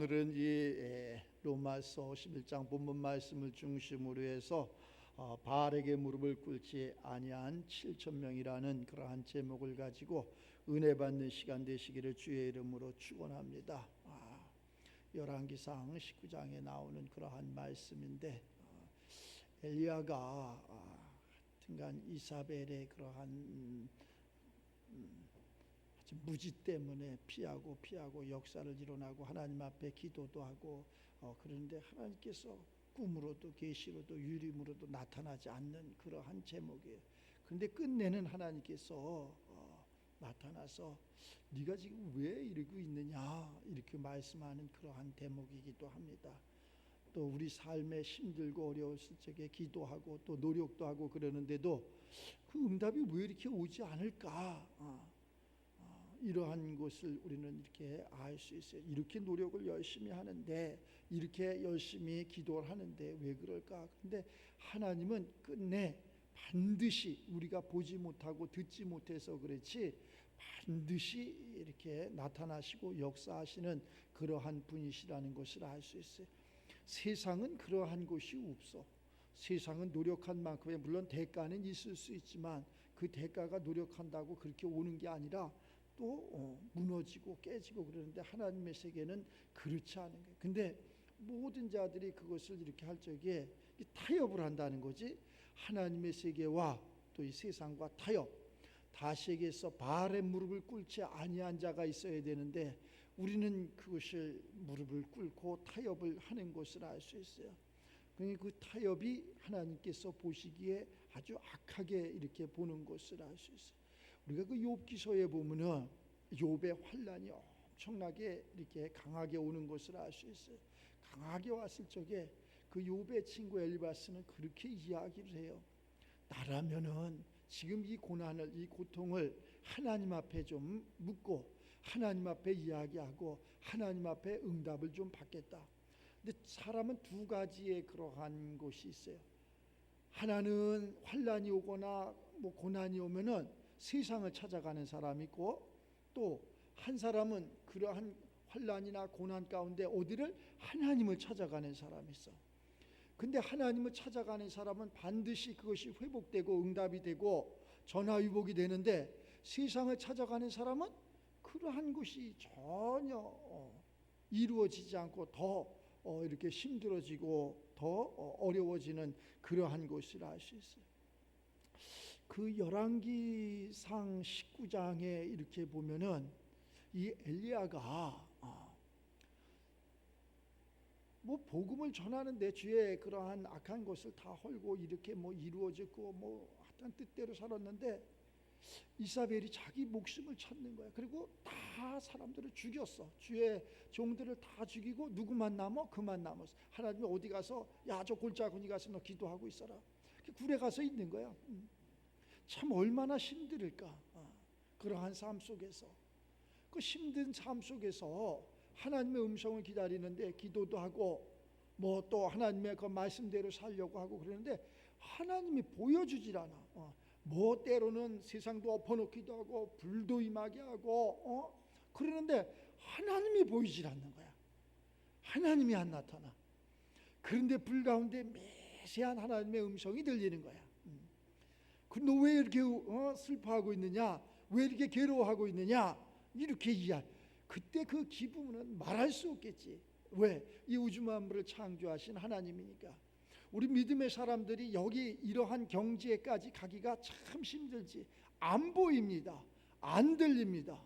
오늘은 이 로마서 11장 본문 말씀을 중심으로 해서 바알에게 무릎을 꿇지 아니한 7,000명이라는 그러한 제목을 가지고 은혜 받는 시간 되시기를 주의 이름으로 축원합니다. 열왕기상 19장에 나오는 그러한 말씀인데 엘리야가 하여튼간 이사벨의 그러한 무지 때문에 피하고 역사를 일어나고 하나님 앞에 기도도 하고 그런데 하나님께서 꿈으로도 계시로도 유림으로도 나타나지 않는 그러한 제목이에요. 그런데 끝내는 하나님께서 나타나서 네가 지금 왜 이러고 있느냐 이렇게 말씀하는 그러한 대목이기도 합니다. 또 우리 삶에 힘들고 어려웠을 적에 기도하고 또 노력도 하고 그러는데도 그 응답이 왜 이렇게 오지 않을까? 이러한 것을 우리는 이렇게 알 수 있어요. 이렇게 노력을 열심히 하는데, 이렇게 열심히 기도를 하는데 왜 그럴까? 근데 하나님은 끝내 반드시 우리가 보지 못하고 듣지 못해서 그렇지 반드시 이렇게 나타나시고 역사하시는 그러한 분이시라는 것을 알 수 있어요. 세상은 그러한 것이 없어. 세상은 노력한 만큼의 물론 대가는 있을 수 있지만 그 대가가 노력한다고 그렇게 오는 게 아니라 또 무너지고 깨지고 그러는데 하나님의 세계는 그렇지 않은 거예요. 근데 모든 자들이 그것을 이렇게 할 적에 타협을 한다는 거지. 하나님의 세계와 또 이 세상과 타협. 다시에게서 바알의 무릎을 꿇지 아니한 자가 있어야 되는데 우리는 그것을 무릎을 꿇고 타협을 하는 것을 알 수 있어요. 그러니까 그 타협이 하나님께서 보시기에 아주 악하게 이렇게 보는 것을 알 수 있어요. 우리가 그 욥기서에 보면은 욥의 환난이 엄청나게 이렇게 강하게 오는 것을 알 수 있어요. 강하게 왔을 적에 그 욥의 친구 엘리바스는 그렇게 이야기를 해요. 나라면은 지금 이 고난을, 이 고통을 하나님 앞에 좀 묻고 하나님 앞에 이야기하고 하나님 앞에 응답을 좀 받겠다. 근데 사람은 두 가지의 그러한 것이 있어요. 하나는 환난이 오거나 뭐 고난이 오면은 세상을 찾아가는 사람이 있고 또 한 사람은 그러한 환난이나 고난 가운데 어디를 하나님을 찾아가는 사람이 있어. 근데 하나님을 찾아가는 사람은 반드시 그것이 회복되고 응답이 되고 전화위복이 되는데 세상을 찾아가는 사람은 그러한 것이 전혀 이루어지지 않고 더 이렇게 힘들어지고 더 어려워지는 그러한 것을 알 수 있어요. 그 열왕기상 19장에 이렇게 보면은 이 엘리야가 뭐 복음을 전하는데 주의 그러한 악한 것을 다 헐고 이렇게 뭐 이루어졌고 뭐 하여튼 뜻대로 살았는데 이사벨이 자기 목숨을 찾는 거야. 그리고 다 사람들을 죽였어. 주의 종들을 다 죽이고 누구만 남아? 그만 남았어. 하나님이 어디 가서 야 저 골짜기 가서 너 기도하고 있어라. 굴에 가서 있는 거야. 참 얼마나 힘들을까. 그러한 삶 속에서 그 힘든 삶 속에서 하나님의 음성을 기다리는데 기도도 하고 뭐 또 하나님의 그 말씀대로 살려고 하고 그러는데 하나님이 보여주질 않아. 뭐 때로는 세상도 엎어놓기도 하고 불도 임하게 하고 그러는데 하나님이 보이질 않는 거야. 하나님이 안 나타나. 그런데 불 가운데 미세한 하나님의 음성이 들리는 거야. 너 왜 이렇게 슬퍼하고 있느냐? 왜 이렇게 괴로워하고 있느냐? 이렇게 이야기. 그때 그 기분은 말할 수 없겠지. 왜? 이 우주 만물을 창조하신 하나님이니까. 우리 믿음의 사람들이 여기 이러한 경지에까지 가기가 참 힘들지. 안 보입니다. 안 들립니다.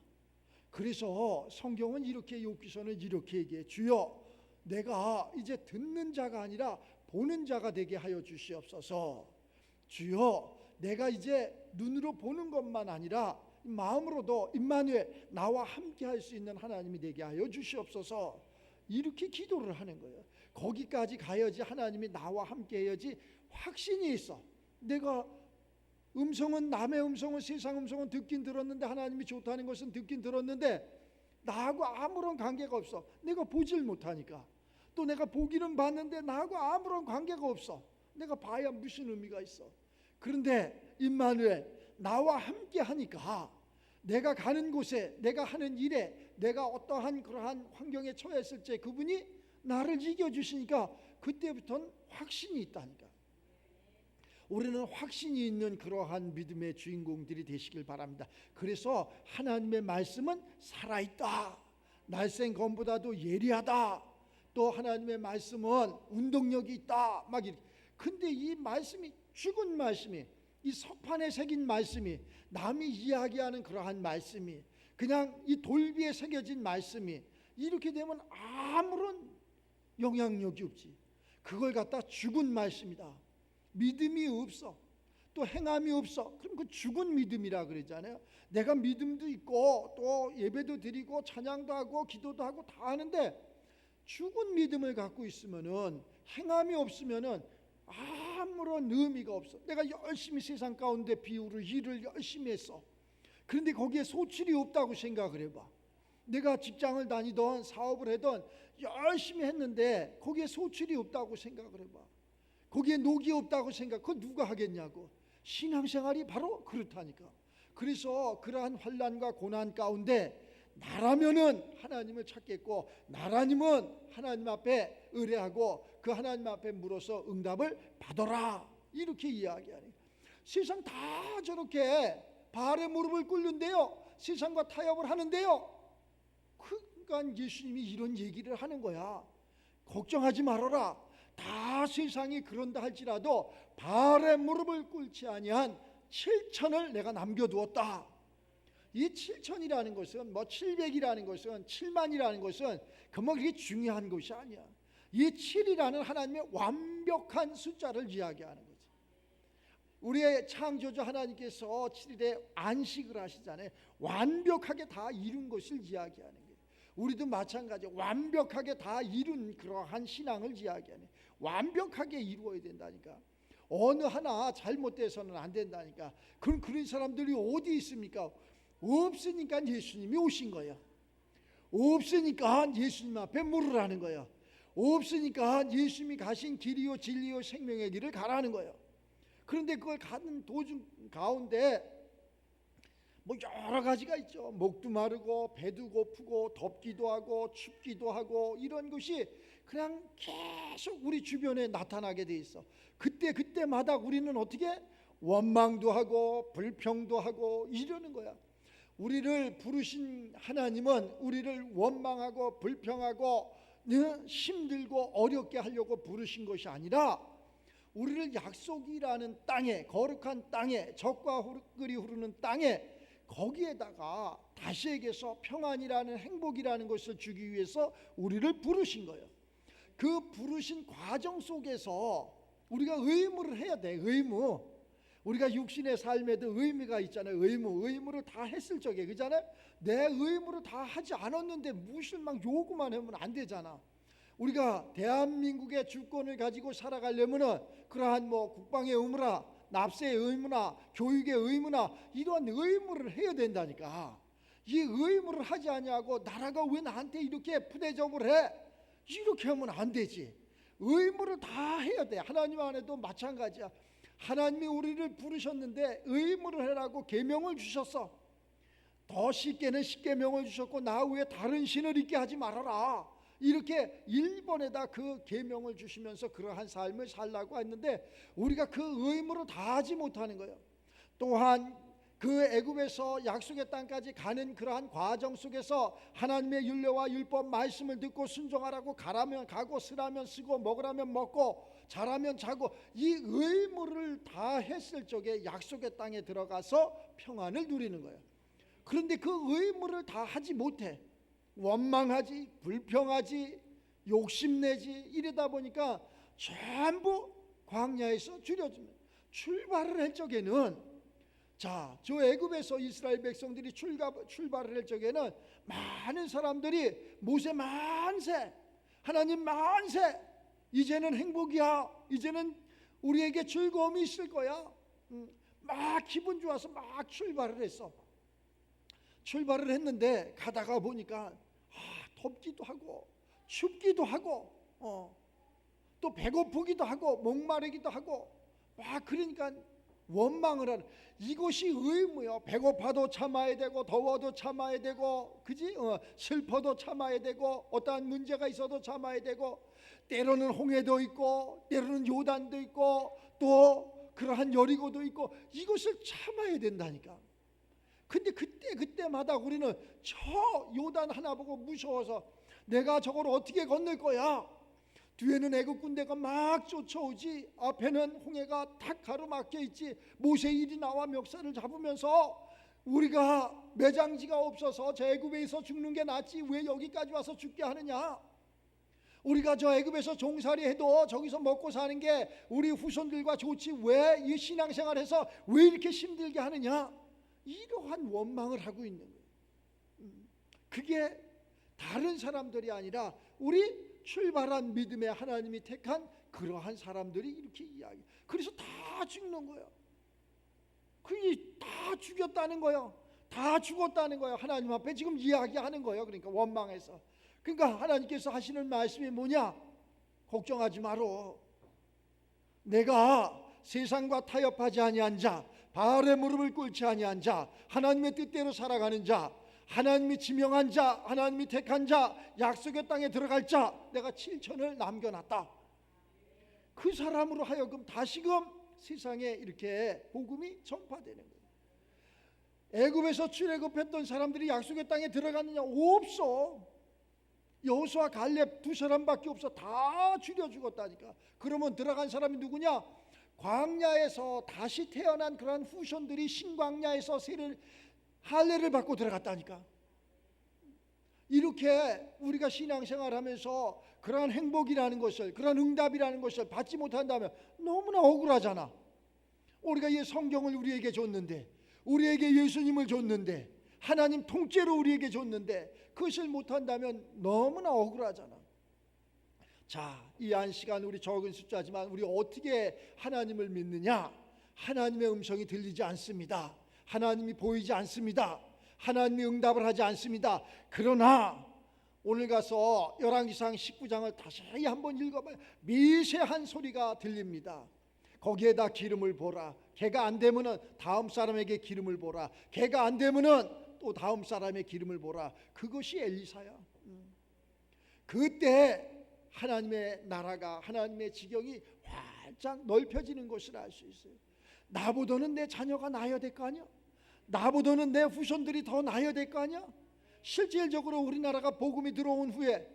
그래서 성경은 이렇게 욥기서는 이렇게 얘기해. 주여 내가 이제 듣는 자가 아니라 보는 자가 되게 하여 주시옵소서. 주여 내가 이제 눈으로 보는 것만 아니라 마음으로도 임마누엘 나와 함께 할 수 있는 하나님이 되게 하여 주시옵소서. 이렇게 기도를 하는 거예요. 거기까지 가야지 하나님이 나와 함께 해야지 확신이 있어. 내가 음성은 남의 음성은 세상 음성은 듣긴 들었는데 하나님이 좋다는 것은 듣긴 들었는데 나하고 아무런 관계가 없어. 내가 보질 못하니까. 또 내가 보기는 봤는데 나하고 아무런 관계가 없어. 내가 봐야 무슨 의미가 있어. 그런데 임마누엘 나와 함께 하니까 내가 가는 곳에, 내가 하는 일에, 내가 어떠한 그러한 환경에 처했을 때 그분이 나를 이겨주시니까 그때부터는 확신이 있다니까. 우리는 확신이 있는 그러한 믿음의 주인공들이 되시길 바랍니다. 그래서 하나님의 말씀은 살아있다, 날쌘 검보다도 예리하다, 또 하나님의 말씀은 운동력이 있다, 막 이렇게. 근데 이 말씀이, 죽은 말씀이, 이 석판에 새긴 말씀이, 남이 이야기하는 그러한 말씀이, 그냥 이 돌비에 새겨진 말씀이 이렇게 되면 아무런 영향력이 없지. 그걸 갖다 죽은 말씀이다, 믿음이 없어, 또 행함이 없어, 그럼 그 죽은 믿음이라 그러잖아요. 내가 믿음도 있고 또 예배도 드리고 찬양도 하고 기도도 하고 다 하는데 죽은 믿음을 갖고 있으면은, 행함이 없으면은 아무런 의미가 없어. 내가 열심히 세상 가운데 비우를 일을 열심히 했어. 그런데 거기에 소출이 없다고 생각을 해봐. 내가 직장을 다니던 사업을 하던 열심히 했는데 거기에 소출이 없다고 생각을 해봐. 거기에 녹이 없다고 생각, 그거 누가 하겠냐고. 신앙생활이 바로 그렇다니까. 그래서 그러한 환난과 고난 가운데 나라면은 하나님을 찾겠고, 나라님은 하나님 앞에 의뢰하고 그 하나님 앞에 물어서 응답을 받아라, 이렇게 이야기하는. 세상 다 저렇게 바알의 무릎을 꿇는데요, 세상과 타협을 하는데요. 그러니까 예수님이 이런 얘기를 하는 거야. 걱정하지 말아라. 다 세상이 그런다 할지라도 바알의 무릎을 꿇지 아니한 7천을 내가 남겨두었다. 이 7천이라는 것은, 뭐 700이라는 것은, 7만이라는 것은 그뭐 그게 중요한 것이 아니야. 이 7이라는 하나님의 완벽한 숫자를 이야기하는 거지. 우리의 창조주 하나님께서 7일에 안식을 하시잖아요. 완벽하게 다 이룬 것을 이야기하는 거예요. 우리도 마찬가지로 완벽하게 다 이룬 그러한 신앙을 이야기하네. 완벽하게 이루어야 된다니까. 어느 하나 잘못돼서는 안 된다니까. 그럼 그런 사람들이 어디 있습니까? 없으니까 예수님이 오신 거예요. 없으니까 예수님 앞에 물으라는 거예요. 없으니까 예수님이 가신 길이요 진리요 생명의 길을 가라는 거예요. 그런데 그걸 가는 도중 가운데 뭐 여러 가지가 있죠. 목도 마르고 배도 고프고 덥기도 하고 춥기도 하고, 이런 것이 그냥 계속 우리 주변에 나타나게 돼 있어. 그때마다 우리는 어떻게 원망도 하고 불평도 하고 이러는 거야. 우리를 부르신 하나님은 우리를 원망하고 불평하고 힘들고 어렵게 하려고 부르신 것이 아니라, 우리를 약속이라는 땅에, 거룩한 땅에, 젖과 꿀이 흐르는 땅에, 거기에다가 다시에게서 평안이라는, 행복이라는 것을 주기 위해서 우리를 부르신 거예요. 그 부르신 과정 속에서 우리가 의무를 해야 돼. 의무. 우리가 육신의 삶에도 의무가 있잖아요. 의무를 다 했을 적에, 그잖아요. 내 의무를 다 하지 않았는데 무슨 막 요구만 하면 안 되잖아. 우리가 대한민국의 주권을 가지고 살아가려면은 그러한 뭐 국방의 의무나 납세의 의무나 교육의 의무나 이러한 의무를 해야 된다니까. 이 의무를 하지 아니하고 나라가 왜 나한테 이렇게 푸대접을 해? 이렇게 하면 안 되지. 의무를 다 해야 돼. 하나님 안에도 마찬가지야. 하나님이 우리를 부르셨는데 의무를 해라고 계명을 주셨어. 더 쉽게는 십계명을 주셨고, 나 외에 다른 신을 있게 하지 말아라, 이렇게 1번에다 그 계명을 주시면서 그러한 삶을 살라고 했는데 우리가 그 의무를 다 하지 못하는 거예요. 또한 그 애굽에서 약속의 땅까지 가는 그러한 과정 속에서 하나님의 율례와 율법 말씀을 듣고 순종하라고, 가라면 가고 쓰라면 쓰고 먹으라면 먹고 자라면 자고, 이 의무를 다 했을 적에 약속의 땅에 들어가서 평안을 누리는 거예요. 그런데 그 의무를 다 하지 못해. 원망하지, 불평하지, 욕심내지, 이러다 보니까 전부 광야에서 줄여주는. 출발을 할 적에는, 자, 저 애굽에서 이스라엘 백성들이 출발을 할 적에는 많은 사람들이 모세 만세, 하나님 만세, 이제는 행복이야, 이제는 우리에게 즐거움이 있을 거야, 막 기분 좋아서 막 출발을 했어. 출발을 했는데 가다가 보니까 덥기도 하고 춥기도 하고 또 배고프기도 하고 목마르기도 하고 막, 그러니까 원망을 하는, 이것이 의무요. 배고파도 참아야 되고, 더워도 참아야 되고, 그지? 슬퍼도 참아야 되고, 어떠한 문제가 있어도 참아야 되고, 때로는 홍해도 있고, 때로는 요단도 있고, 또 그러한 여리고도 있고, 이것을 참아야 된다니까. 근데 그때마다 우리는 저 요단 하나 보고 무서워서 내가 저걸 어떻게 건널 거야? 뒤에는 애국 군대가 막 쫓아오지, 앞에는 홍해가 탁 가로막혀 있지. 모세 일이 나와 멱살을 잡으면서 우리가 매장지가 없어서 저 애굽에서 죽는 게 낫지 왜 여기까지 와서 죽게 하느냐? 우리가 저 애굽에서 종살이 해도 저기서 먹고 사는 게 우리 후손들과 좋지 왜 이 신앙생활해서 왜 이렇게 힘들게 하느냐? 이러한 원망을 하고 있는 거예요. 그게 다른 사람들이 아니라 우리 출발한 믿음에 하나님이 택한 그러한 사람들이 이렇게 이야기. 그래서 다 죽는 거예요. 그게 다 죽였다는 거예요. 다 죽었다는 거예요. 하나님 앞에 지금 이야기하는 거예요. 그러니까 원망해서. 그러니까 하나님께서 하시는 말씀이 뭐냐? 걱정하지 마로. 내가 세상과 타협하지 아니한 자, 바알의 무릎을 꿇지 아니한 자, 하나님의 뜻대로 살아가는 자, 하나님이 지명한 자, 하나님이 택한 자, 약속의 땅에 들어갈 자, 내가 7천을 남겨놨다. 그 사람으로 하여금 다시금 세상에 이렇게 복음이 전파되는 거예요. 애굽에서 출애굽했던 사람들이 약속의 땅에 들어갔느냐? 없어. 여호수아 갈렙 두 사람밖에 없어. 다 죽여 죽었다니까. 그러면 들어간 사람이 누구냐? 광야에서 다시 태어난 그러한 후손들이 신광야에서 할례를 받고 들어갔다니까. 이렇게 우리가 신앙생활하면서 그러한 행복이라는 것을, 그러한 응답이라는 것을 받지 못한다면 너무나 억울하잖아. 우리가 이 성경을 우리에게 줬는데, 우리에게 예수님을 줬는데, 하나님 통째로 우리에게 줬는데 그것을 못한다면 너무나 억울하잖아. 자, 이 한 시간 우리 적은 숫자지만 우리 어떻게 하나님을 믿느냐? 하나님의 음성이 들리지 않습니다. 하나님이 보이지 않습니다. 하나님이 응답을 하지 않습니다. 그러나 오늘 가서 열왕기상 19장을 다시 한번 읽어봐요. 미세한 소리가 들립니다. 거기에다 기름을 보라. 걔가 안 되면은 다음 사람에게 기름을 보라. 걔가 안 되면은 또 다음 사람의 기름을 보라. 그것이 엘리사야. 그때 하나님의 나라가, 하나님의 지경이 활짝 넓혀지는 것을 알 수 있어요. 나보다는 내 자녀가 나아야 될 거 아니야? 나보다는 내 후손들이 더 나아야 될 거 아니야? 실질적으로 우리나라가 복음이 들어온 후에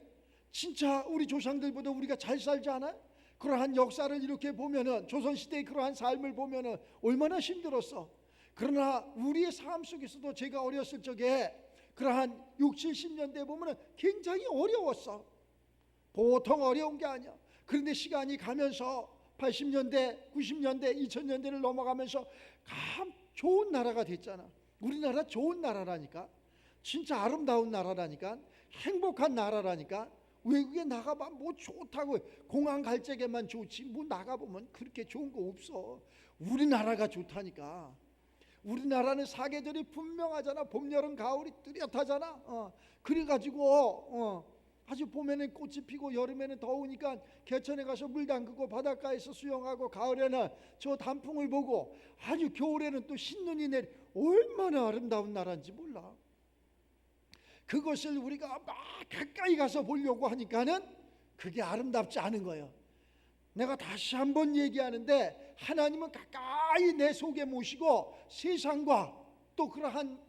진짜 우리 조상들보다 우리가 잘 살지 않아요? 그러한 역사를 이렇게 보면은, 조선시대의 그러한 삶을 보면은 얼마나 힘들었어. 그러나 우리의 삶 속에서도 제가 어렸을 적에 그러한 60, 70년대 보면은 굉장히 어려웠어. 보통 어려운 게 아니야. 그런데 시간이 가면서 80년대, 90년대, 2000년대를 넘어가면서 참 좋은 나라가 됐잖아. 우리나라 좋은 나라라니까. 진짜 아름다운 나라라니까. 행복한 나라라니까. 외국에 나가봐 뭐 좋다고, 공항 갈 적에만 좋지 뭐 나가보면 그렇게 좋은 거 없어. 우리나라가 좋다니까. 우리나라는 사계절이 분명하잖아. 봄, 여름, 가을이 뚜렷하잖아. 그래가지고 아주 봄에는 꽃이 피고 여름에는 더우니까 개천에 가서 물 담그고 바닷가에서 수영하고, 가을에는 저 단풍을 보고, 아주 겨울에는 또 신눈이 내리, 얼마나 아름다운 나라인지 몰라. 그것을 우리가 막 가까이 가서 보려고 하니까는 그게 아름답지 않은 거예요. 내가 다시 한번 얘기하는데 하나님은 가까이 내 속에 모시고 세상과 또 그러한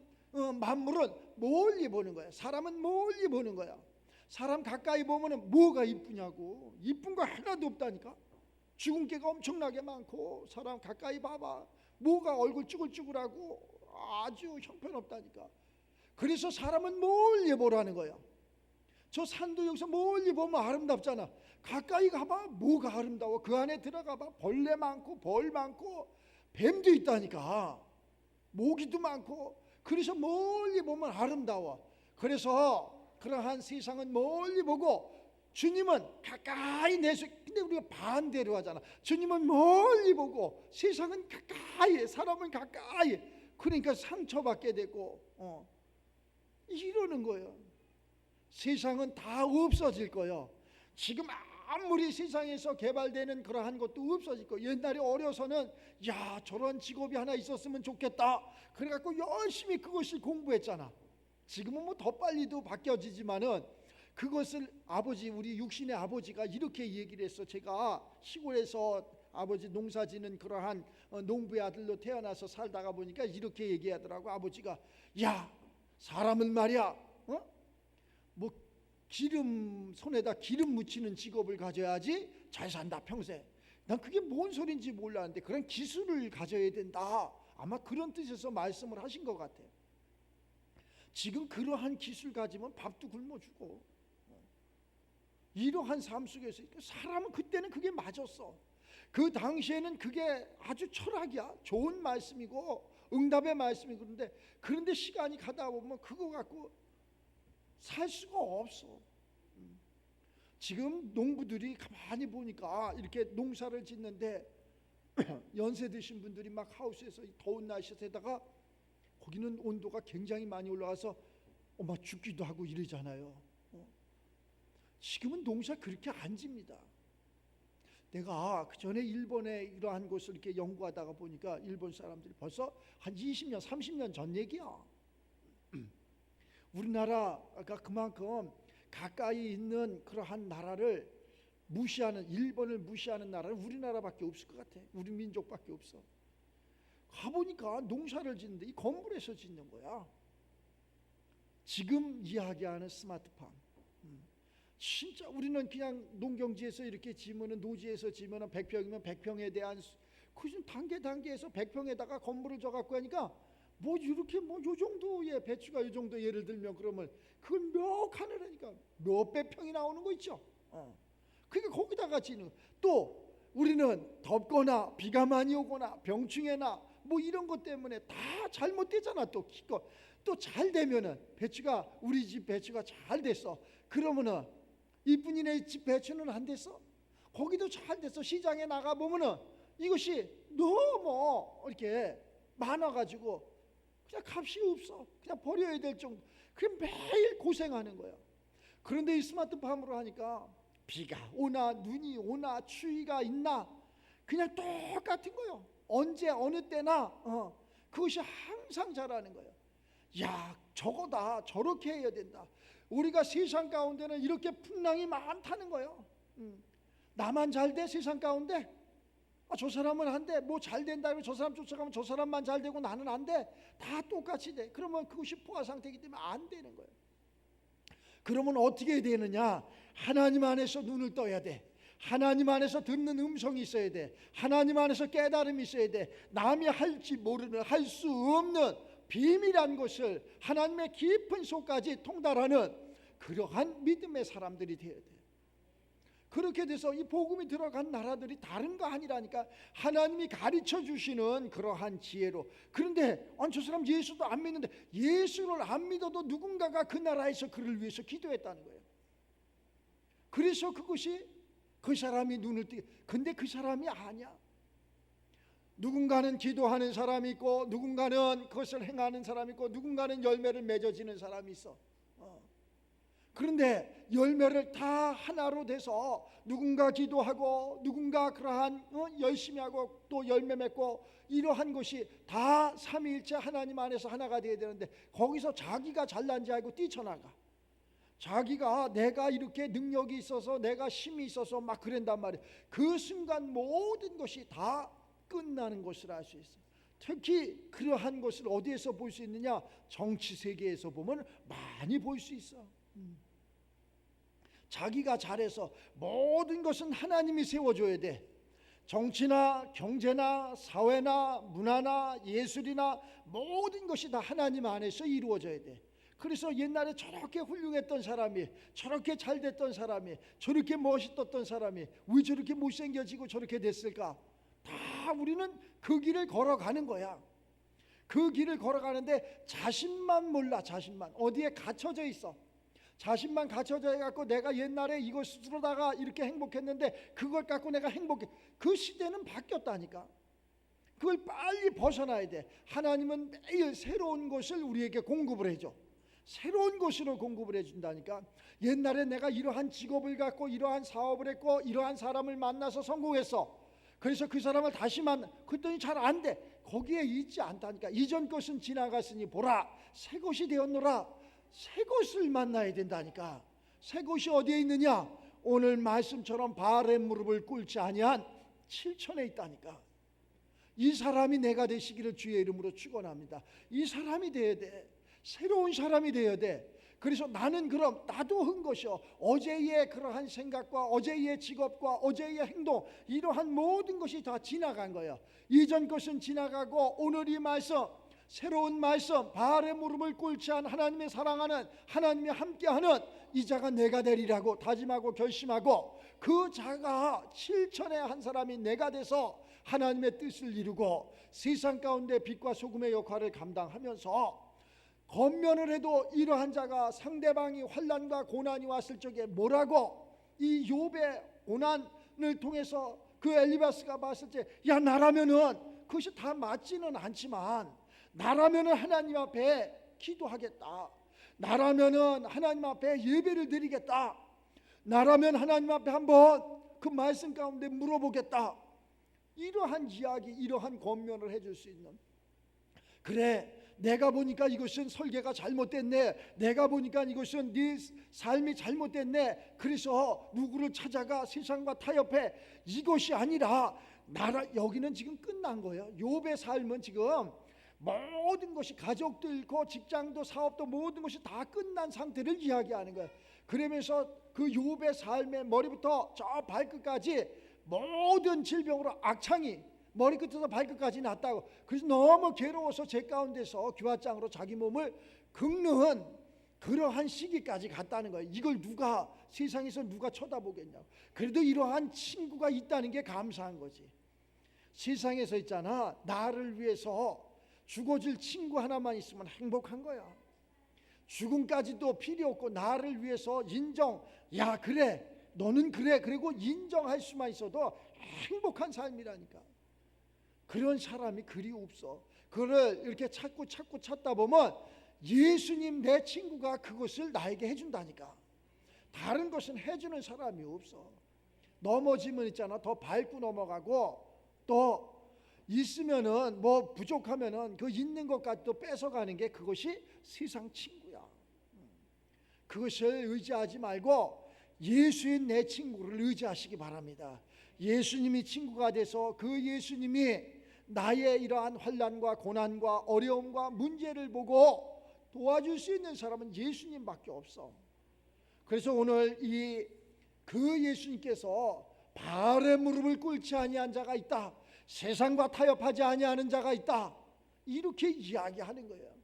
만물은 멀리 보는 거야. 사람은 멀리 보는 거야. 사람 가까이 보면은 뭐가 이쁘냐고. 이쁜 거 하나도 없다니까. 죽은 개가 엄청나게 많고, 사람 가까이 봐봐 뭐가 얼굴 쭈글쭈글하고 아주 형편없다니까. 그래서 사람은 멀리 보라는 거야. 저 산도 여기서 멀리 보면 아름답잖아. 가까이 가봐 뭐가 아름다워. 그 안에 들어가봐 벌레 많고 벌 많고 뱀도 있다니까. 모기도 많고. 그래서 멀리 보면 아름다워. 그래서 그러한 세상은 멀리 보고, 주님은 가까이 내서. 근데 우리가 반대로 하잖아. 주님은 멀리 보고 세상은 가까이, 사람은 가까이. 그러니까 상처받게 되고 이러는 거예요. 세상은 다 없어질 거예요. 지금 아무리 세상에서 개발되는 그러한 것도 없어질 거. 옛날에 어려서는 야 저런 직업이 하나 있었으면 좋겠다. 그래갖고 열심히 그것을 공부했잖아. 지금은 뭐 더 빨리도 바뀌어지지만은 그것을 아버지 우리 육신의 아버지가 이렇게 얘기를 했어. 제가 시골에서 아버지 농사지는 그러한 농부의 아들로 태어나서 살다가 보니까 이렇게 얘기하더라고. 아버지가 야 사람은 말이야 뭐 기름 손에다 기름 묻히는 직업을 가져야지 잘 산다 평생. 난 그게 뭔 소린지 몰랐는데 그런 기술을 가져야 된다. 아마 그런 뜻에서 말씀을 하신 것 같아요. 지금 그러한 기술 가지면 밥도 굶어주고 이러한 삶 속에서 사람은 그때는 그게 맞았어. 그 당시에는 그게 아주 철학이야. 좋은 말씀이고 응답의 말씀이고 그런데 시간이 가다 보면 그거 갖고 살 수가 없어. 지금 농부들이 가만히 보니까 이렇게 농사를 짓는데 연세 드신 분들이 막 하우스에서 더운 날씨에다가 거기는 온도가 굉장히 많이 올라가서 막 죽기도 하고 이러잖아요. 지금은 농사 그렇게 안 집니다. 내가 그 전에 일본에 이러한 것을 이렇게 연구하다가 보니까 일본 사람들이 벌써 한 20년, 30년 전 얘기야. 우리나라가 그만큼 가까이 있는 그러한 나라를 무시하는, 일본을 무시하는 나라는 우리나라밖에 없을 것 같아. 우리 민족밖에 없어. 가보니까 농사를 짓는데 이 건물에서 짓는 거야. 지금 이야기하는 스마트팜. 진짜 우리는 그냥 농경지에서 이렇게 지면은, 노지에서 지면은 100평이면 100평에 대한 그좀 단계에서 100평에다가 건물을 져 갖고 하니까 뭐 이렇게 뭐 요 정도의 배추가 요 정도 예를 들면 그러면 그걸 몇 칸을 하니까 몇백 평이 나오는 거 있죠. 그러니까 거기다가 지는. 또 우리는 덥거나 비가 많이 오거나 병충해나 뭐 이런 것 때문에 다 잘못되잖아. 또 잘 되면은 배추가, 우리 집 배추가 잘 됐어. 그러면은 이쁜이네 집 배추는 안 됐어. 거기도 잘 됐어. 시장에 나가 보면은 이것이 너무 이렇게 많아가지고 그냥 값이 없어. 그냥 버려야 될 정도. 그냥 매일 고생하는 거야. 그런데 이 스마트팜으로 하니까 비가 오나 눈이 오나 추위가 있나 그냥 똑같은 거예요. 언제 어느 때나 그것이 항상 잘하는 거예요. 야, 저거다. 저렇게 해야 된다. 우리가 세상 가운데는 이렇게 풍랑이 많다는 거예요. 나만 잘 돼 세상 가운데? 저 사람은 안 돼. 뭐 잘 된다고 저 사람 쫓아가면 저 사람만 잘 되고 나는 안 돼. 다 똑같이 돼. 그러면 그것이 포화 상태이기 때문에 안 되는 거예요. 그러면 어떻게 되느냐? 하나님 안에서 눈을 떠야 돼. 하나님 안에서 듣는 음성이 있어야 돼. 하나님 안에서 깨달음이 있어야 돼. 남이 할지 모르는, 할 수 없는 비밀한 것을 하나님의 깊은 속까지 통달하는 그러한 믿음의 사람들이 되어야 돼. 그렇게 돼서 이 복음이 들어간 나라들이 다른 거 아니라니까. 하나님이 가르쳐 주시는 그러한 지혜로. 그런데 저 사람 예수도 안 믿는데, 예수를 안 믿어도 누군가가 그 나라에서 그를 위해서 기도했다는 거예요. 그래서 그것이 그 사람이 눈을 뜨게. 근데 그 사람이 아니야. 누군가는 기도하는 사람이 있고, 누군가는 그것을 행하는 사람이 있고, 누군가는 열매를 맺어지는 사람이 있어. 그런데 열매를 다 하나로 돼서 누군가 기도하고 누군가 그러한 열심히 하고 또 열매 맺고 이러한 것이 다 삼위일체 하나님 안에서 하나가 되어야 되는데, 거기서 자기가 잘난 지 알고 뛰쳐나가. 자기가 내가 이렇게 능력이 있어서 내가 힘이 있어서 막 그런단 말이에요. 그 순간 모든 것이 다 끝나는 것을 알 수 있어요. 특히 그러한 것을 어디에서 볼 수 있느냐? 정치 세계에서 보면 많이 볼 수 있어. 자기가 잘해서 모든 것은 하나님이 세워줘야 돼. 정치나 경제나 사회나 문화나 예술이나 모든 것이 다 하나님 안에서 이루어져야 돼. 그래서 옛날에 저렇게 훌륭했던 사람이, 저렇게 잘됐던 사람이, 저렇게 멋있었던 사람이 왜 저렇게 못생겨지고 저렇게 됐을까? 다 우리는 그 길을 걸어가는 거야. 그 길을 걸어가는데 자신만 몰라. 자신만 어디에 갇혀져 있어. 자신만 갇혀져 갖고 내가 옛날에 이것으로다가 이렇게 행복했는데 그걸 갖고 내가 행복해. 그 시대는 바뀌었다니까. 그걸 빨리 벗어나야 돼. 하나님은 매일 새로운 것을 우리에게 공급을 해줘. 새로운 것으로 공급을 해준다니까. 옛날에 내가 이러한 직업을 갖고 이러한 사업을 했고 이러한 사람을 만나서 성공했어. 그래서 그 사람을 다시 그랬더니 잘 안 돼. 거기에 있지 않다니까. 이전 것은 지나갔으니 보라 새 것이 되었노라. 새 것을 만나야 된다니까. 새 것이 어디에 있느냐? 오늘 말씀처럼 바알의 무릎을 꿇지 아니한 7천에 있다니까. 이 사람이 내가 되시기를 주의 이름으로 축원합니다. 이 사람이 되어야 돼. 새로운 사람이 되어야 돼. 그래서 나는 그럼 나도 한 것이요, 어제의 그러한 생각과 어제의 직업과 어제의 행동, 이러한 모든 것이 다 지나간 거예요. 이전 것은 지나가고 오늘 이 말씀, 새로운 말씀, 바알의 무릎을 꿇지 않은 하나님의 사랑하는 하나님이 함께하는 이 자가 내가 되리라고 다짐하고 결심하고, 그 자가 7천의 한 사람이 내가 돼서 하나님의 뜻을 이루고 세상 가운데 빛과 소금의 역할을 감당하면서 권면을 해도 이러한 자가 상대방이 환난과 고난이 왔을 적에 뭐라고, 이 욥의 고난을 통해서 그 엘리바스가 봤을 때, 야 나라면은 그것이 다 맞지는 않지만 나라면은 하나님 앞에 기도하겠다, 나라면은 하나님 앞에 예배를 드리겠다, 나라면 하나님 앞에 한번 그 말씀 가운데 물어보겠다, 이러한 이야기, 이러한 권면을 해줄 수 있는, 그래 내가 보니까 이것은 설계가 잘못됐네, 내가 보니까 이것은 네 삶이 잘못됐네, 그래서 누구를 찾아가 세상과 타협해, 이것이 아니라 여기는 지금 끝난 거예요. 욥의 삶은 지금 모든 것이, 가족도 잃고 직장도 사업도 모든 것이 다 끝난 상태를 이야기하는 거예요. 그러면서 그 욥의 삶의 머리부터 저 발끝까지 모든 질병으로 악창이 머리끝에서 발끝까지 났다고. 그래서 너무 괴로워서 제 가운데서 규화장으로 자기 몸을 긁는 그러한 시기까지 갔다는 거예요. 이걸 누가, 세상에서 누가 쳐다보겠냐고. 그래도 이러한 친구가 있다는 게 감사한 거지. 세상에서 있잖아, 나를 위해서 죽어줄 친구 하나만 있으면 행복한 거야. 죽음까지도 필요 없고 나를 위해서 인정, 야 그래 너는 그래, 그리고 인정할 수만 있어도 행복한 삶이라니까. 그런 사람이 그리 없어. 그를 이렇게 찾고 찾다 보면 예수님 내 친구가 그것을 나에게 해준다니까. 다른 것은 해주는 사람이 없어. 넘어지면 있잖아, 더 밟고 넘어가고, 또 있으면은 뭐 부족하면은 그 있는 것까지 또 뺏어가는 게 그것이 세상 친구야. 그것을 의지하지 말고 예수인 내 친구를 의지하시기 바랍니다. 예수님이 친구가 돼서 그 예수님이 나의 이러한 환난과 고난과 어려움과 문제를 보고 도와줄 수 있는 사람은 예수님밖에 없어. 그래서 오늘 그 예수님께서 바알의 무릎을 꿇지 아니한 자가 있다, 세상과 타협하지 아니하는 자가 있다, 이렇게 이야기하는 거예요.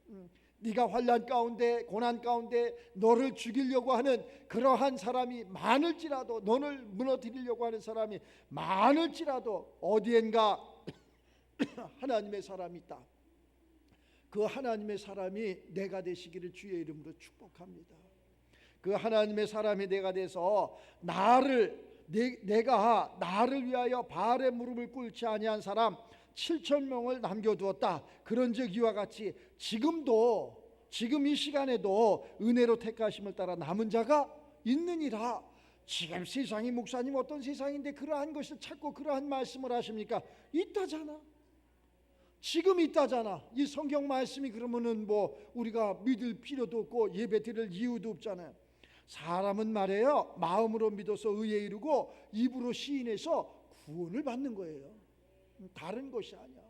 네가 환난 가운데 고난 가운데 너를 죽이려고 하는 그러한 사람이 많을지라도, 너를 무너뜨리려고 하는 사람이 많을지라도 어디엔가 하나님의 사람이 있다. 그 하나님의 사람이 내가 되시기를 주의 이름으로 축복합니다. 그 하나님의 사람이 내가 돼서 내가 나를 위하여 바알의 무릎을 꿇지 아니한 사람 7,000명을 남겨두었다. 그런즉 이와 같이 지금 이 시간에도 은혜로 택하심을 따라 남은 자가 있느니라. 지금 세상이, 목사님 어떤 세상인데 그러한 것을 찾고 그러한 말씀을 하십니까? 있다잖아. 지금 있다잖아. 이 성경 말씀이 그러면은 뭐 우리가 믿을 필요도 없고 예배 드릴 이유도 없잖아요. 사람은 말이에요, 마음으로 믿어서 의에 이르고 입으로 시인해서 구원을 받는 거예요. 다른 것이 아니야.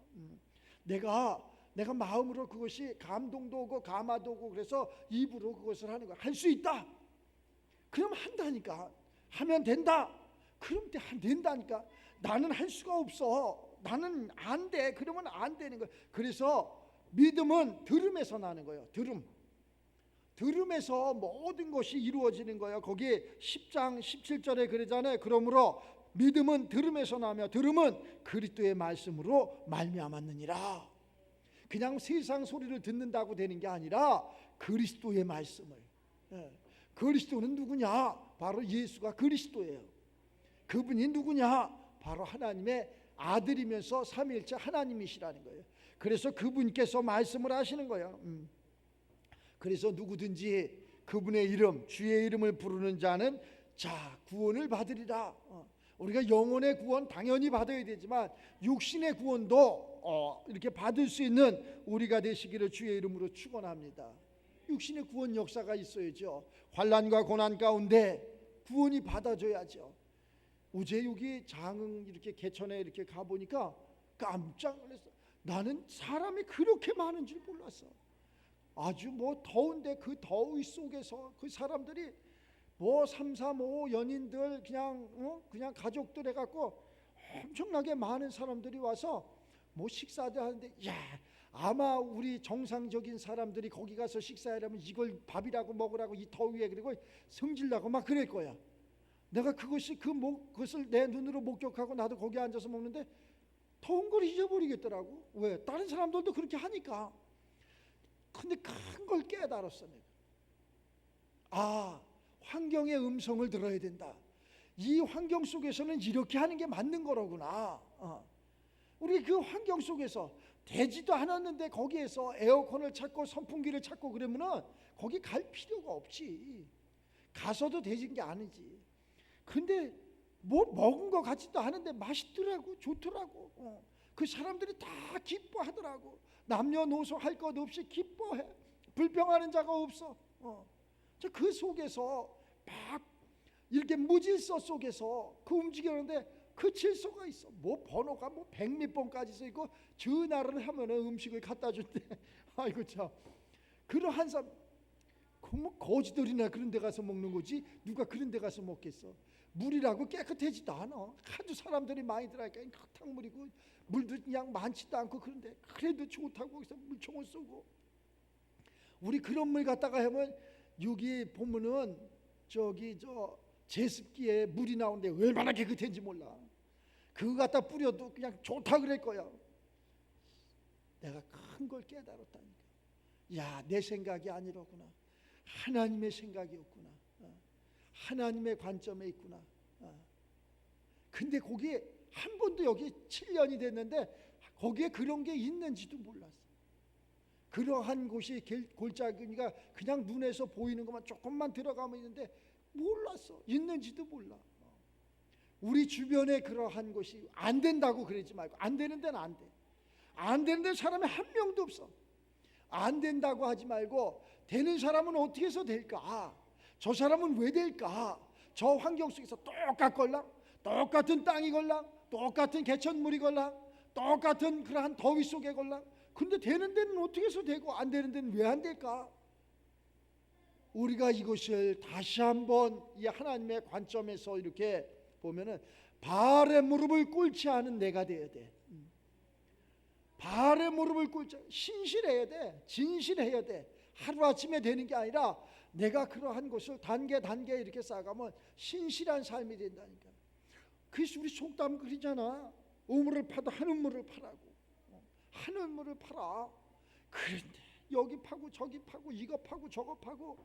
내가 마음으로 그것이 감동도 오고 감화도 오고 그래서 입으로 그것을 하는 거야. 할 수 있다. 그럼 한다니까. 하면 된다. 그럼 된다니까. 나는 할 수가 없어. 나는 안 돼. 그러면 안 되는 거야. 그래서 믿음은 들음에서 나는 거예요. 들음에서 모든 것이 이루어지는 거예요. 거기 10장 17절에 그러잖아요. 그러므로 믿음은 들음에서 나며 들음은 그리스도의 말씀으로 말미암았느니라. 그냥 세상 소리를 듣는다고 되는 게 아니라 그리스도의 말씀을. 그리스도는 누구냐? 바로 예수가 그리스도예요. 그분이 누구냐? 바로 하나님의 아들이면서 삼위일체 하나님이시라는 거예요. 그래서 그분께서 말씀을 하시는 거예요. 그래서 누구든지 그분의 이름, 주의 이름을 부르는 자는 자 구원을 받으리라. 우리가 영혼의 구원 당연히 받아야 되지만 육신의 구원도 이렇게 받을 수 있는 우리가 되시기를 주의 이름으로 축원합니다. 육신의 구원 역사가 있어야죠. 환난과 고난 가운데 구원이 받아줘야죠. 어제 여기 장흥 이렇게 개천에 이렇게 가보니까 깜짝 놀랐어. 나는 사람이 그렇게 많은 줄 몰랐어. 아주 뭐 더운데 그 더위 속에서 그 사람들이 뭐 3, 4, 5 연인들 그냥 가족들 해갖고 엄청나게 많은 사람들이 와서 뭐 식사들 하는데, 야 아마 우리 정상적인 사람들이 거기 가서 식사하려면 이걸 밥이라고 먹으라고 이 더위에 그리고 성질나고 막 그럴 거야. 내가 그것을 내 눈으로 목격하고 나도 거기 앉아서 먹는데 더운 걸 잊어버리겠더라고. 왜? 다른 사람들도 그렇게 하니까. 근데 큰 걸 깨달았어 내가. 아, 환경의 음성을 들어야 된다. 이 환경 속에서는 이렇게 하는 게 맞는 거로구나. 우리 그 환경 속에서 되지도 않았는데 거기에서 에어컨을 찾고 선풍기를 찾고 그러면은 거기 갈 필요가 없지. 가서도 되진 게 아니지. 근데 뭐 먹은 거 같지도 않은데 맛있더라고, 좋더라고. 그 사람들이 다 기뻐하더라고. 남녀노소 할 것 없이 기뻐해. 불평하는 자가 없어. 그 속에서 막 이렇게 무질서 속에서 그 움직이는데 그 질서가 있어. 뭐 번호가 뭐 100몇 번까지 써 있고 전화를 하면은 음식을 갖다 준대. 아이고 참. 그러한 사람 뭐 거지들이나 그런 데 가서 먹는 거지 누가 그런 데 가서 먹겠어. 물이라고 깨끗하지도 않아. 아주 사람들이 많이 들어가니까 흙탕물이고 물도 그냥 많지도 않고 그런데 그래도 좋다고 거기서 물총을 쏘고. 우리 그런 물 갖다가 하면 여기 보면은 저기 제습기에 물이 나오는데 얼마나 깨끗한지 몰라. 그거 갖다 뿌려도 그냥 좋다 그럴 거야. 내가 큰 걸 깨달았다니까. 야, 내 생각이 아니로구나. 하나님의 생각이었구나. 하나님의 관점에 있구나. 근데 거기에 한 번도 여기 7년이 됐는데 거기에 그런 게 있는지도 몰랐어. 그러한 곳이 골짜기가 그냥 눈에서 보이는 것만 조금만 들어가면 있는데 몰랐어. 있는지도 몰라. 우리 주변에 그러한 것이 안 된다고 그러지 말고, 안 되는 데는 안 돼. 안 되는 데 사람이 한 명도 없어. 안 된다고 하지 말고 되는 사람은 어떻게 해서 될까? 저 사람은 왜 될까? 저 환경 속에서 똑같걸랑, 똑같은 땅이 걸랑, 똑같은 개천물이 걸랑, 똑같은 그러한 더위 속에 걸랑. 근데 되는 데는 어떻게 해서 되고 안 되는 데는 왜 안 될까? 우리가 이것을 다시 한번 이 하나님의 관점에서 이렇게 보면은 발에 무릎을 꿇지 않은 내가 되어야 돼. 발에 무릎을 꿇지, 신실해야 돼. 진실해야 돼. 하루아침에 되는 게 아니라 내가 그러한 것을 단계 이렇게 쌓아가면 신실한 삶이 된다니까. 그래서 우리 속담 그러잖아. 우물을 파도 한우물을 파라고. 한우물을 팔아. 그런데 여기 파고 저기 파고 이거 파고 저거 파고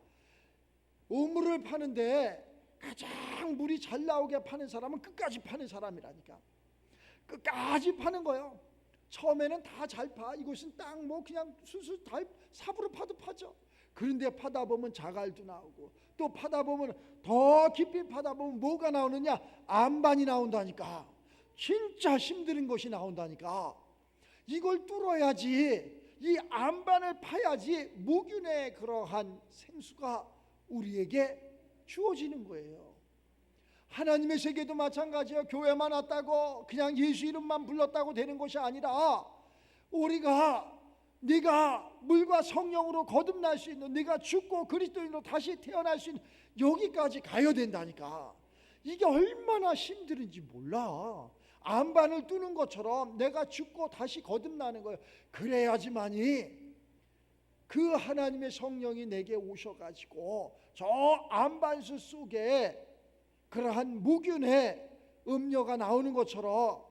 우물을 파는데 가장 물이 잘 나오게 파는 사람은 끝까지 파는 사람이라니까. 끝까지 파는 거예요. 처음에는 다 잘 파. 이것은 딱 뭐 그냥 수수 다 삽으로 파도 파죠. 그런데 파다 보면 자갈도 나오고 또 파다 보면 더 깊이 파다 보면 뭐가 나오느냐? 안반이 나온다니까. 진짜 힘든 것이 나온다니까. 이걸 뚫어야지, 이 안반을 파야지 무균의 그러한 생수가 우리에게 주어지는 거예요. 하나님의 세계도 마찬가지예요. 교회만 왔다고 그냥 예수 이름만 불렀다고 되는 것이 아니라 우리가 네가 물과 성령으로 거듭날 수 있는, 네가 죽고 그리스도인으로 다시 태어날 수 있는 여기까지 가야 된다니까. 이게 얼마나 힘든지 몰라. 안반을 뚫는 것처럼 내가 죽고 다시 거듭나는 거예요. 그래야지만이 그 하나님의 성령이 내게 오셔가지고 저 안반수 속에 그러한 무균의 음료가 나오는 것처럼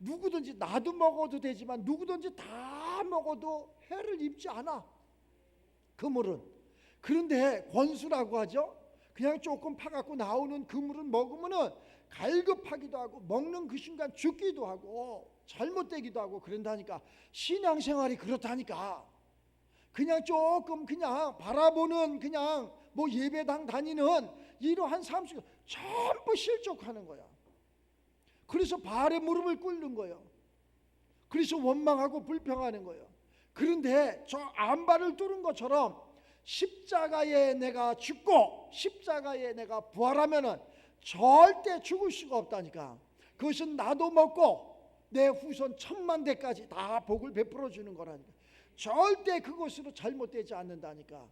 누구든지, 나도 먹어도 되지만 누구든지 다 먹어도 해를 입지 않아 그 물은. 그런데 권수라고 하죠. 그냥 조금 파갖고 나오는 그 물은 먹으면은 갈급하기도 하고 먹는 그 순간 죽기도 하고 잘못되기도 하고 그런다니까. 신앙생활이 그렇다니까. 그냥 조금 그냥 바라보는 그냥 뭐 예배당 다니는 이러한 삶 속에 전부 실족하는 거야. 그래서 발에 무릎을 꿇는 거예요. 그래서 원망하고 불평하는 거예요. 그런데 저 안발을 뚫은 것처럼 십자가에 내가 죽고 십자가에 내가 부활하면은 절대 죽을 수가 없다니까. 그것은 나도 먹고 내 후손 1000만대까지 다 복을 베풀어 주는 거라니까. 절대 그것으로 잘못되지 않는다니까.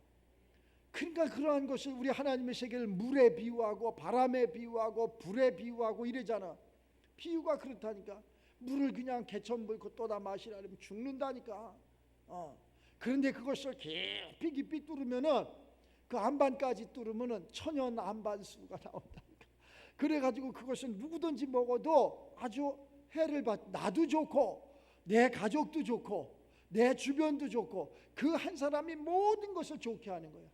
그러니까 그러한 것을 우리 하나님의 세계를 물에 비유하고 바람에 비유하고 불에 비유하고 이러잖아. 비유가 그렇다니까. 물을 그냥 개천물고 떠다 마시라면 죽는다니까. 그런데 그것을 깊이 깊이 뚫으면은 그 안반까지 뚫으면은 천연 안반수가 나온다니까. 그래가지고 그것은 누구든지 먹어도 아주 해를 받. 나도 좋고 내 가족도 좋고 내 주변도 좋고 그 한 사람이 모든 것을 좋게 하는 거야.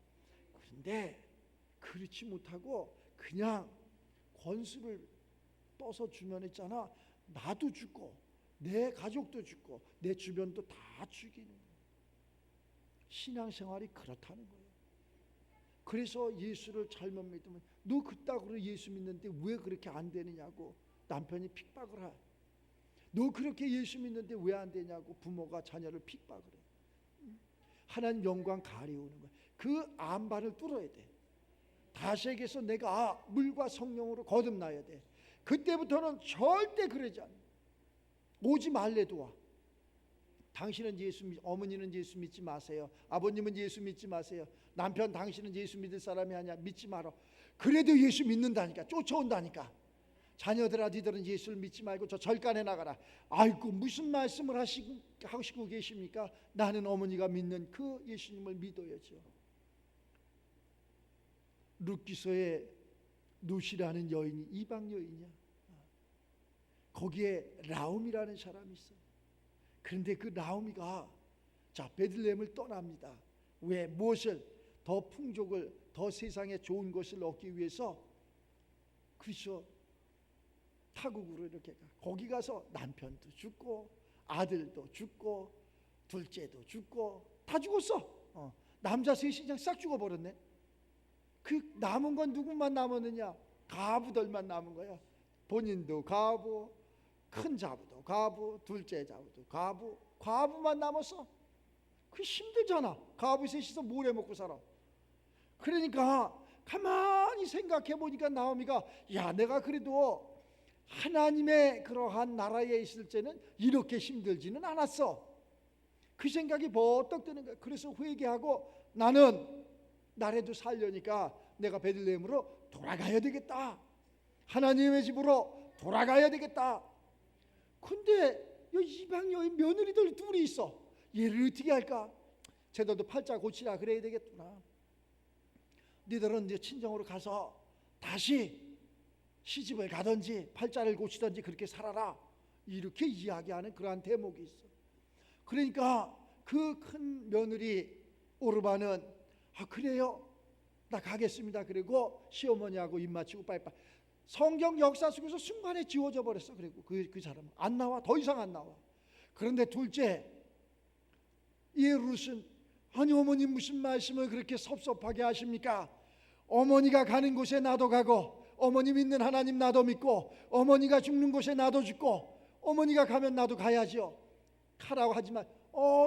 그런데 그렇지 못하고 그냥 권수를 떠서 주면 있잖아. 나도 죽고 내 가족도 죽고 내 주변도 다 죽이는 거야. 신앙생활이 그렇다는 거예요. 그래서 예수를 잘못 믿으면 너 그따구로 예수 믿는데 왜 그렇게 안 되느냐고 남편이 핍박을 해. 너 그렇게 예수 믿는데 왜 안 되냐고 부모가 자녀를 핍박을 해. 하나님 영광 가리우는 거야. 그 안발을 뚫어야 돼. 다시에게서 내가 물과 성령으로 거듭나야 돼. 그때부터는 절대 그러지 않아. 오지 말래도 와. 당신은 어머니는 예수 믿지 마세요. 아버님은 예수 믿지 마세요. 남편 당신은 예수 믿을 사람이 아니야. 믿지 마라. 그래도 예수 믿는다니까. 쫓아온다니까. 자녀들아 니들은 예수를 믿지 말고 저 절간에 나가라. 아이고 무슨 말씀을 하시고 계십니까? 나는 어머니가 믿는 그 예수님을 믿어야죠. 룻기서에 룻이라는 여인이 이방 여인이야. 거기에 라움이라는 사람이 있어. 그런데 그 라움이가 자 베들레헴을 떠납니다. 왜? 무엇을? 더 풍족을, 더 세상에 좋은 것을 얻기 위해서. 그래서 타국으로 이렇게 가. 거기 가서 남편도 죽고 아들도 죽고 둘째도 죽고 다 죽었어. 남자 셋이 그냥 싹 죽어버렸네. 그 남은 건 누구만 남았느냐? 가부들만 남은 거야. 본인도 가부, 큰 자부도 가부, 둘째 자부도 가부, 과부만 남았어. 그 힘들잖아. 가부 셋이서 뭘 해먹고 살아. 그러니까 가만히 생각해 보니까 나오미가 야 내가 그래도 하나님의 그러한 나라에 있을 때는 이렇게 힘들지는 않았어. 그 생각이 버떡 드는 거야. 그래서 회개하고 나는 나라도 살려니까 내가 베들레헴으로 돌아가야 되겠다. 하나님의 집으로 돌아가야 되겠다. 근데 이방 여인 며느리들 둘이 있어. 얘를 어떻게 할까? 쟤들도 팔자 고치라 그래야 되겠구나. 너희들은 이제 친정으로 가서 다시 시집을 가든지 팔자를 고치든지 그렇게 살아라. 이렇게 이야기하는 그러한 대목이 있어. 그러니까 그 큰 며느리 오르바는 그래요 나 가겠습니다. 그리고 시어머니하고 입맞추고 빠이빠이. 성경 역사 속에서 순간에 지워져 버렸어. 그리고 그 사람은 안 나와. 더 이상 안 나와. 그런데 둘째 이 룻은 아니 어머니 무슨 말씀을 그렇게 섭섭하게 하십니까? 어머니가 가는 곳에 나도 가고 어머니 믿는 하나님 나도 믿고 어머니가 죽는 곳에 나도 죽고 어머니가 가면 나도 가야죠. 가라고 하지만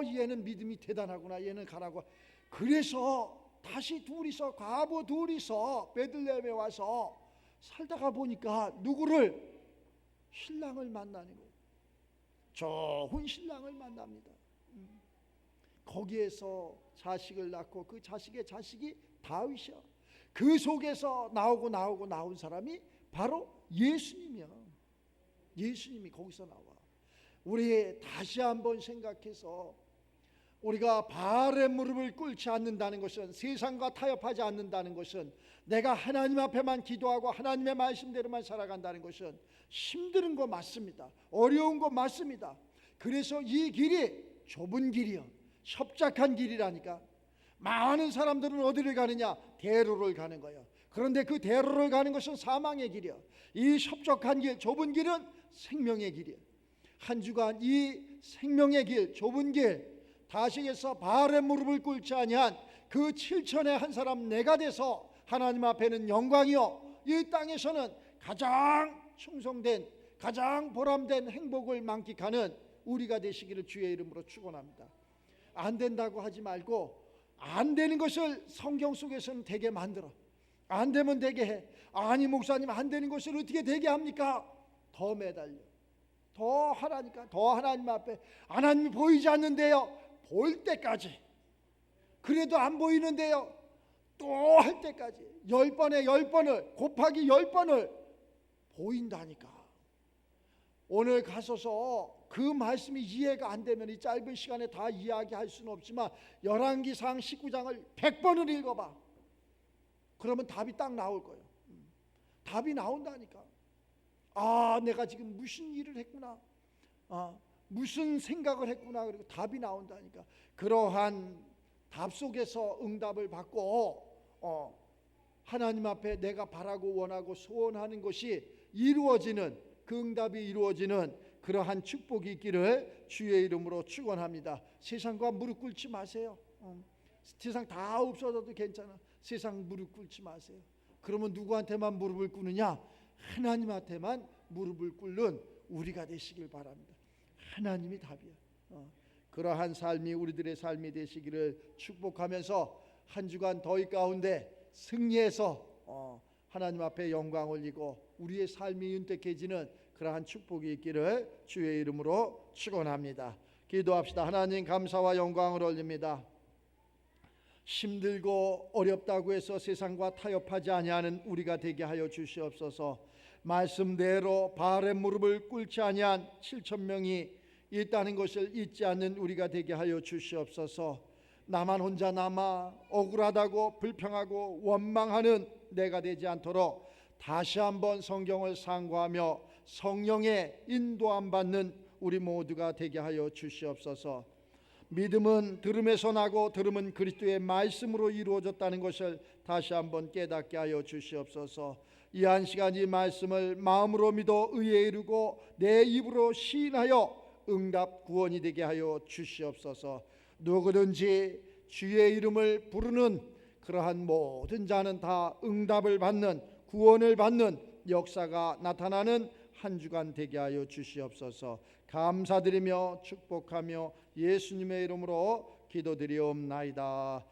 얘는 믿음이 대단하구나. 얘는 가라고. 그래서 다시 둘이서 과부 둘이서 베들레헴에 와서 살다가 보니까 누구를? 신랑을 만나는 거예요. 좋은 신랑을 만납니다. 거기에서 자식을 낳고 그 자식의 자식이 다윗이야. 그 속에서 나온 사람이 바로 예수님이야. 예수님이 거기서 나와. 우리 다시 한번 생각해서 우리가 바알의 무릎을 꿇지 않는다는 것은, 세상과 타협하지 않는다는 것은, 내가 하나님 앞에만 기도하고 하나님의 말씀대로만 살아간다는 것은 힘든 거 맞습니다. 어려운 거 맞습니다. 그래서 이 길이 좁은 길이요, 협착한 길이라니까. 많은 사람들은 어디를 가느냐? 대로를 가는 거예요. 그런데 그 대로를 가는 것은 사망의 길이요, 이 협착한 길, 좁은 길은 생명의 길이에요. 한 주간 이 생명의 길, 좁은 길 다시에서 바알의 무릎을 꿇지 아니한 그 7천의 한 사람 내가 돼서 하나님 앞에는 영광이요 이 땅에서는 가장 충성된 가장 보람된 행복을 만끽하는 우리가 되시기를 주의 이름으로 축원합니다. 안 된다고 하지 말고 안 되는 것을 성경 속에서는 되게 만들어. 안 되면 되게 해. 아니 목사님 안 되는 것을 어떻게 되게 합니까? 더 매달려. 더 하라니까. 더 하나님 앞에. 하나님이 보이지 않는데요. 보일 때까지. 그래도 안 보이는데요. 또 할 때까지 10번에 10번을 곱하기 10번을 보인다니까. 오늘 가서서 그 말씀이 이해가 안 되면 이 짧은 시간에 다 이야기할 수는 없지만 열왕기상 19장을 100번을 읽어봐. 그러면 답이 딱 나올 거예요. 답이 나온다니까. 아 내가 지금 무슨 일을 했구나. 무슨 생각을 했구나. 그리고 답이 나온다니까. 그러한 답 속에서 응답을 받고 하나님 앞에 내가 바라고 원하고 소원하는 것이 이루어지는 그 응답이 이루어지는 그러한 축복이 있기를 주의 이름으로 축원합니다. 세상과 무릎 꿇지 마세요. 세상 다 없어져도 괜찮아. 세상 무릎 꿇지 마세요. 그러면 누구한테만 무릎을 꿇느냐? 하나님한테만 무릎을 꿇는 우리가 되시길 바랍니다. 하나님이 답이야. 그러한 삶이 우리들의 삶이 되시기를 축복하면서 한 주간 더위 가운데 승리해서 하나님 앞에 영광 올리고 우리의 삶이 윤택해지는 그러한 축복이 있기를 주의 이름으로 축원합니다. 기도합시다. 하나님 감사와 영광을 올립니다. 힘들고 어렵다고 해서 세상과 타협하지 아니하는 우리가 되게 하여 주시옵소서. 말씀대로 바알의 무릎을 꿇지 아니한 7천 명이 있다는 것을 잊지 않는 우리가 되게 하여 주시옵소서. 나만 혼자 남아 억울하다고 불평하고 원망하는 내가 되지 않도록 다시 한번 성경을 상고하며 성령의 인도함 받는 우리 모두가 되게 하여 주시옵소서. 믿음은 들음에서 나고 들음은 그리스도의 말씀으로 이루어졌다는 것을 다시 한번 깨닫게 하여 주시옵소서. 이 한 시간 이 말씀을 마음으로 믿어 의에 이르고 내 입으로 시인하여 응답 구원이 되게 하여 주시옵소서. 누구든지 주의 이름을 부르는 그러한 모든 자는 다 응답을 받는 구원을 받는 역사가 나타나는 한 주간 되게 하여 주시옵소서. 감사드리며 축복하며 예수님의 이름으로 기도드리옵나이다.